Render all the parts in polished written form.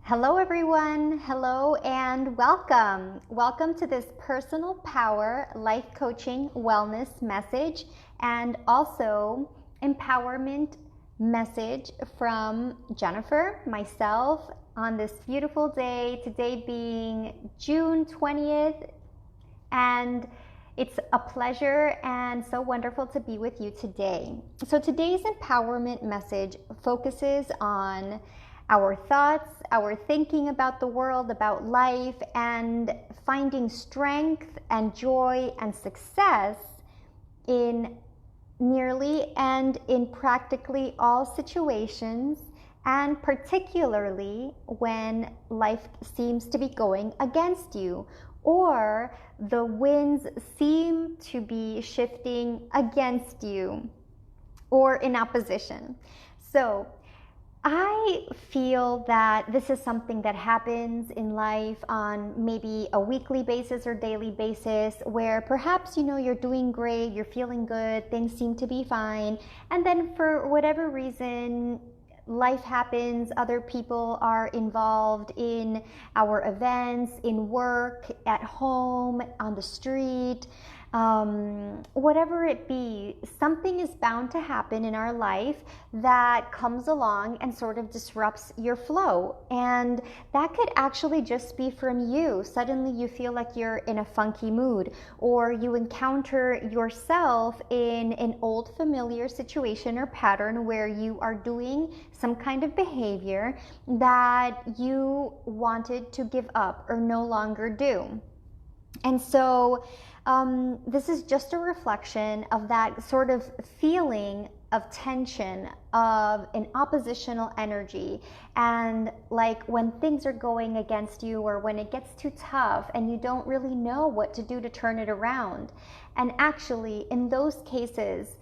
Hello, everyone. Hello and welcome. Welcome to this personal power life coaching wellness message and also empowerment message from Jennifer, myself, on this beautiful day, today being June 20th. And it's a pleasure and so wonderful to be with you today. So today's empowerment message focuses on our thoughts, our thinking about the world, about life, and finding strength and joy and success in nearly and in practically all situations, and particularly when life seems to be going against you or the winds seem to be shifting against you or in opposition. So I feel that this is something that happens in life on maybe a weekly basis or daily basis, where perhaps you're doing great, you're feeling good, things seem to be fine, and then for whatever reason life happens, other people are involved in our events, in work, at home, on the street, whatever it be, something is bound to happen in our life that comes along and sort of disrupts your flow. And that could actually just be from you. Suddenly you feel like you're in a funky mood, or you encounter yourself in an old familiar situation or pattern where you are doing some kind of behavior that you wanted to give up or no longer do. And so this is just a reflection of that sort of feeling of tension, of an oppositional energy, and like when things are going against you, or when it gets too tough and you don't really know what to do to turn it around. And actually, in those cases,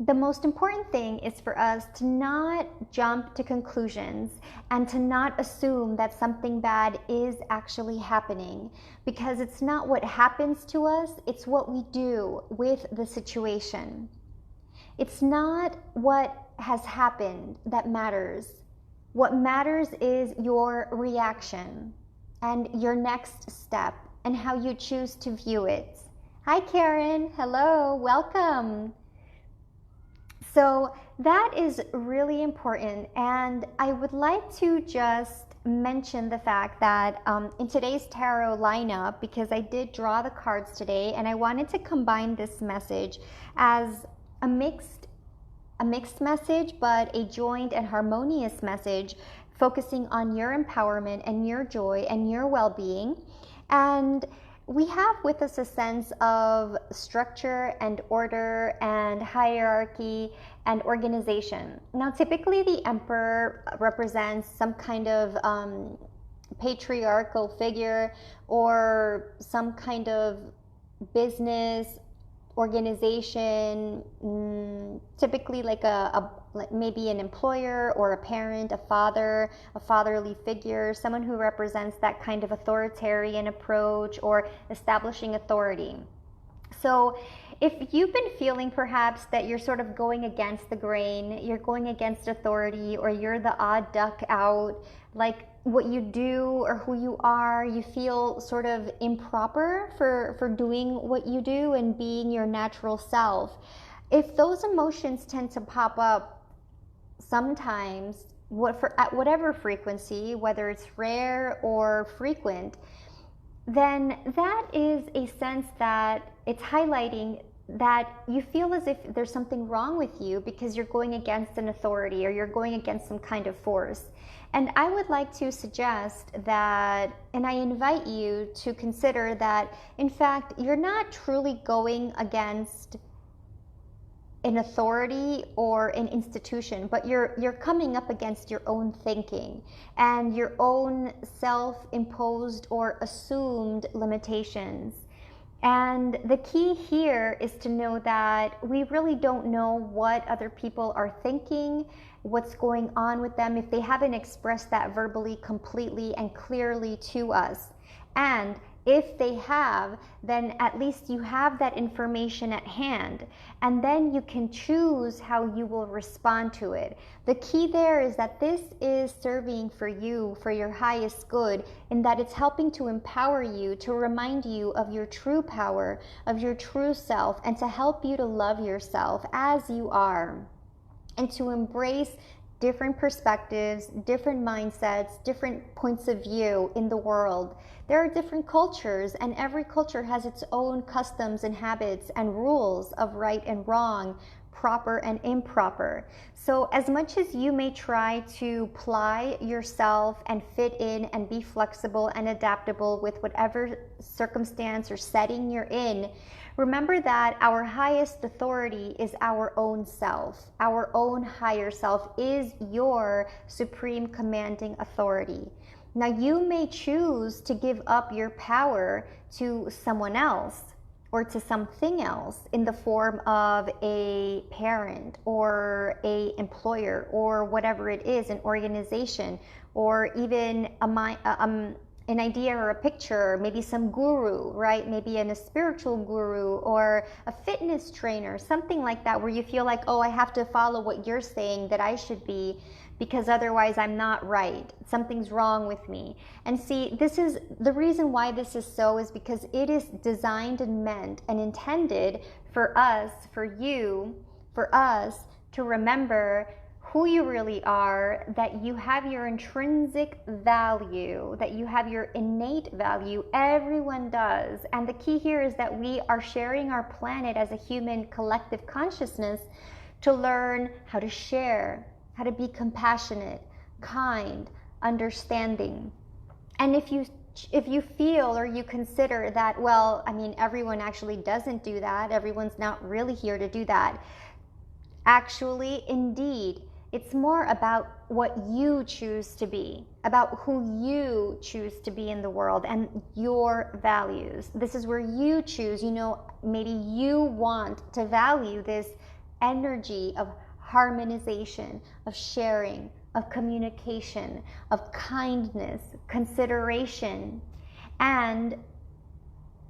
the most important thing is for us to not jump to conclusions and to not assume that something bad is actually happening, because it's not what happens to us, it's what we do with the situation. It's not what has happened that matters. What matters is your reaction and your next step and how you choose to view it. Hi, Karen. Hello. Welcome. So that is really important, and I would like to just mention the fact that in today's tarot lineup, because I did draw the cards today, and I wanted to combine this message as a mixed message, but a joined and harmonious message focusing on your empowerment and your joy and your well-being. And we have with us a sense of structure and order and hierarchy and organization. Now, typically the emperor represents some kind of patriarchal figure or some kind of business organization, typically like maybe an employer or a parent, a father, a fatherly figure, someone who represents that kind of authoritarian approach or establishing authority. So if you've been feeling perhaps that you're sort of going against the grain, you're going against authority, or you're the odd duck out, like what you do or who you are, you feel sort of improper for doing what you do and being your natural self. If those emotions tend to pop up sometimes, at whatever frequency, whether it's rare or frequent, then that is a sense that it's highlighting that you feel as if there's something wrong with you because you're going against an authority or you're going against some kind of force. And I would like to suggest that, and I invite you to consider that, in fact, you're not truly going against an authority or an institution, but you're coming up against your own thinking and your own self-imposed or assumed limitations. And the key here is to know that we really don't know what other people are thinking, what's going on with them, if they haven't expressed that verbally, completely, and clearly to us. And If they have, then at least you have that information at hand, and then you can choose how you will respond to it. The key there is that this is serving for you, for your highest good, in that it's helping to empower you, to remind you of your true power, of your true self, and to help you to love yourself as you are, and to embrace different perspectives, different mindsets, different points of view in the world. There are different cultures, and every culture has its own customs and habits and rules of right and wrong, proper and improper. So as much as you may try to ply yourself and fit in and be flexible and adaptable with whatever circumstance or setting you're in, remember that our highest authority is our own self. Our own higher self is your supreme commanding authority. Now, you may choose to give up your power to someone else or to something else in the form of a parent or a employer or whatever it is, an organization, or even an idea or a picture, maybe some guru, right? Maybe a spiritual guru or a fitness trainer, something like that, where you feel like, oh, I have to follow what you're saying that I should be, because otherwise I'm not right. Something's wrong with me. And see, this is the reason why this is so, is because it is designed and meant and intended for us, for you, for us to remember who you really are, that you have your intrinsic value, that you have your innate value. Everyone does. And the key here is that we are sharing our planet as a human collective consciousness to learn how to share, how to be compassionate, kind, understanding. And if you feel or you consider that, well, I mean, everyone actually doesn't do that, everyone's not really here to do that. Actually, indeed, it's more about what you choose to be, about who you choose to be in the world and your values. This is where you choose, maybe you want to value this energy of harmonization, of sharing, of communication, of kindness, consideration, and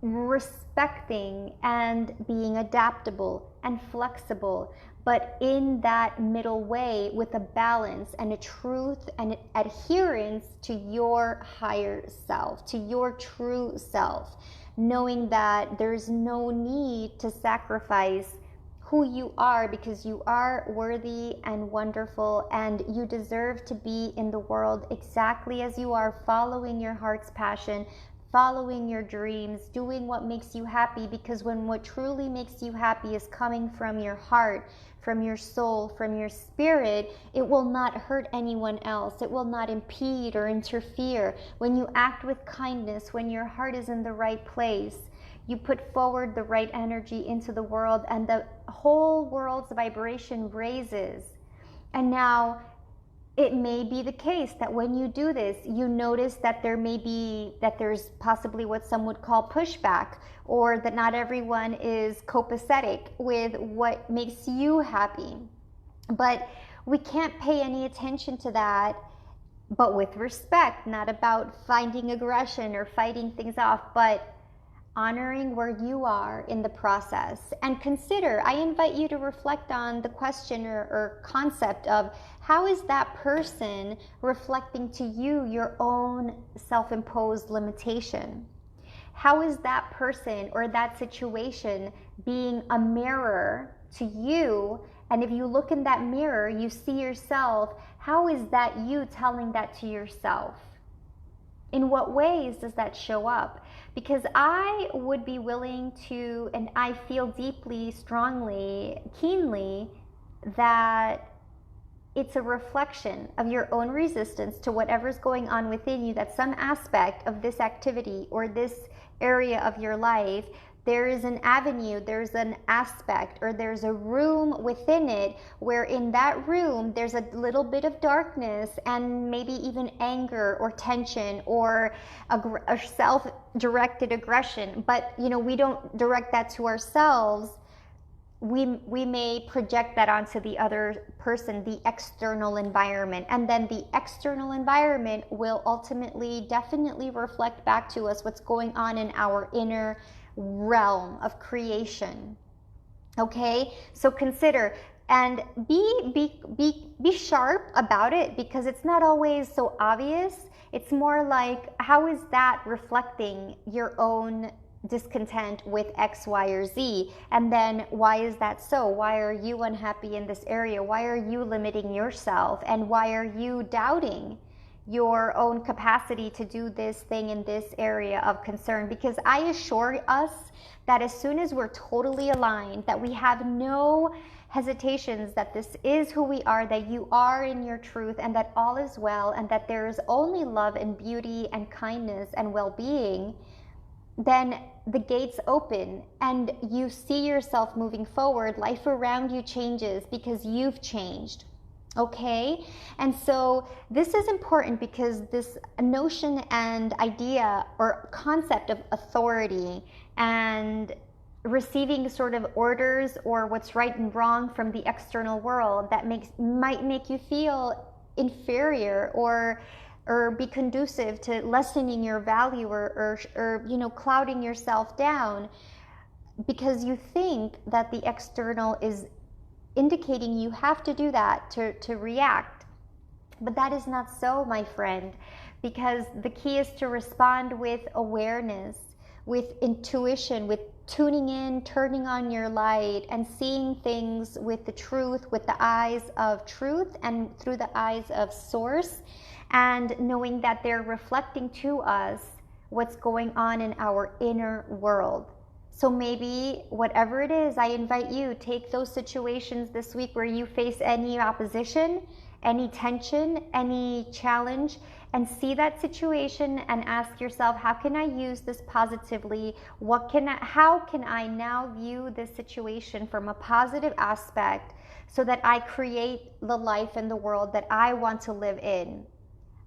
respecting and being adaptable and flexible, but in that middle way with a balance and a truth and adherence to your higher self, to your true self, knowing that there's no need to sacrifice who you are, because you are worthy and wonderful, and you deserve to be in the world exactly as you are, following your heart's passion, following your dreams, doing what makes you happy, because when what truly makes you happy is coming from your heart, from your soul, from your spirit, it will not hurt anyone else. It will not impede or interfere. When you act with kindness, when your heart is in the right place, you put forward the right energy into the world, and the whole world's vibration raises. And now, it may be the case that when you do this, you notice that there's possibly what some would call pushback, or that not everyone is copacetic with what makes you happy. But we can't pay any attention to that, but with respect, not about finding aggression or fighting things off, but honoring where you are in the process. And I invite you to reflect on the question or concept of, how is that person reflecting to you your own self-imposed limitation? How is that person or that situation being a mirror to you? And if you look in that mirror, you see yourself, how is that you telling that to yourself? In what ways does that show up? Because I would be willing to, and I feel deeply, strongly, keenly, that it's a reflection of your own resistance to whatever's going on within you, that some aspect of this activity or this area of your life, there is an avenue, there's an aspect, or there's a room within it where in that room there's a little bit of darkness and maybe even anger or tension or a self-directed aggression. But we don't direct that to ourselves. we may project that onto the other person, the external environment, and then the external environment will ultimately definitely reflect back to us what's going on in our inner realm of creation. Okay, so consider and be sharp about it, because it's not always so obvious. It's more like, how is that reflecting your own discontent with X, Y, or Z? And then why is that so? Why are you unhappy in this area? Why are you limiting yourself? And why are you doubting your own capacity to do this thing in this area of concern? Because I assure us that as soon as we're totally aligned, that we have no hesitations that this is who we are, that you are in your truth, and that all is well, and that there is only love and beauty and kindness and well-being, then the gates open and you see yourself moving forward. Life around you changes because you've changed. Okay? And so this is important, because this notion and idea or concept of authority and receiving sort of orders or what's right and wrong from the external world that might make you feel inferior or be conducive to lessening your value or clouding yourself down, because you think that the external is indicating you have to do that to react. But that is not so, my friend, because the key is to respond with awareness, with intuition, with tuning in, turning on your light, and seeing things with the truth, with the eyes of truth and through the eyes of source, and knowing that they're reflecting to us what's going on in our inner world. So maybe whatever it is, I invite you, take those situations this week where you face any opposition, any tension, any challenge, and see that situation and ask yourself, how can I use this positively? How can I now view this situation from a positive aspect so that I create the life and the world that I want to live in?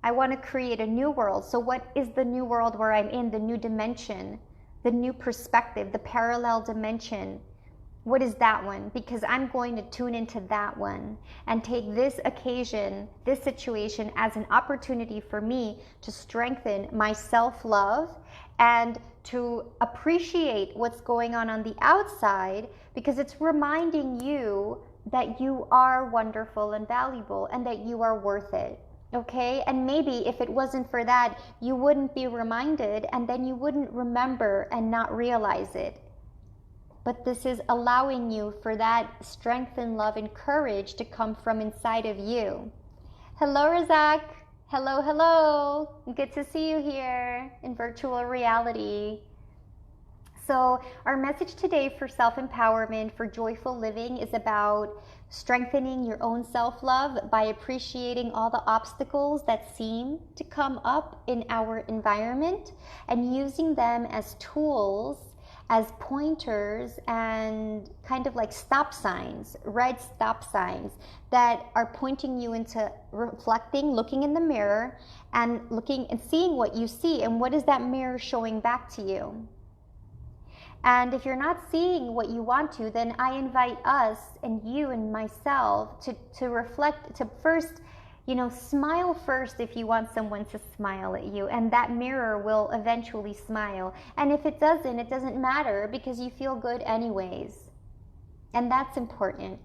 I want to create a new world. So what is the new world where I'm in, the new dimension, the new perspective, the parallel dimension? What is that one? Because I'm going to tune into that one and take this occasion, this situation, as an opportunity for me to strengthen my self-love and to appreciate what's going on the outside, because it's reminding you that you are wonderful and valuable and that you are worth it. Okay? And maybe if it wasn't for that, you wouldn't be reminded, and then you wouldn't remember and not realize it. But this is allowing you for that strength and love and courage to come from inside of you. Hello, Razak. Hello, hello. Good to see you here in virtual reality. So our message today for self-empowerment, for joyful living, is about strengthening your own self-love by appreciating all the obstacles that seem to come up in our environment and using them as tools, as pointers, and kind of like stop signs, red stop signs that are pointing you into reflecting, looking in the mirror and looking and seeing what you see, and what is that mirror showing back to you. And if you're not seeing what you want to, then I invite us and you and myself to reflect, to first, smile first if you want someone to smile at you, and that mirror will eventually smile. And if it doesn't matter, because you feel good anyways. And that's important.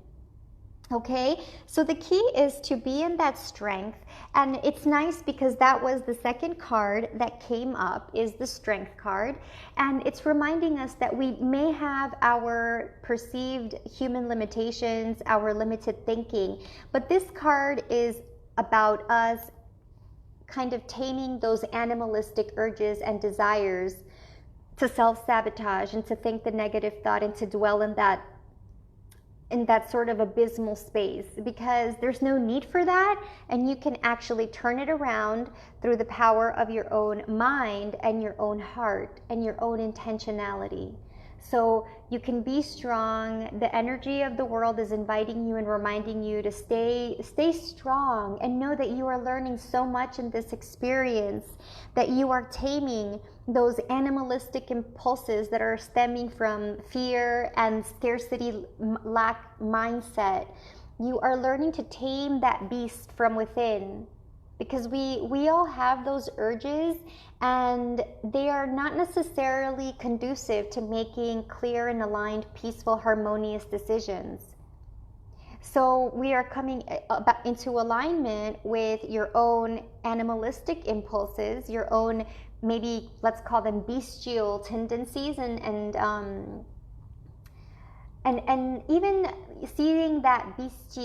Okay, so the key is to be in that strength. And it's nice because that was the second card that came up, is the strength card. And it's reminding us that we may have our perceived human limitations, our limited thinking, but this card is about us kind of taming those animalistic urges and desires to self-sabotage and to think the negative thought and to dwell in that sort of abysmal space, because there's no need for that, and you can actually turn it around through the power of your own mind and your own heart and your own intentionality. So you can be strong. The energy of the world is inviting you and reminding you to stay strong, and know that you are learning so much in this experience, that you are taming those animalistic impulses that are stemming from fear and scarcity, lack mindset. You are learning to tame that beast from within, because we all have those urges, and they are not necessarily conducive to making clear and aligned, peaceful, harmonious decisions. So we are coming into alignment with your own animalistic impulses, your own, maybe let's call them bestial tendencies, and even seeing that bestiality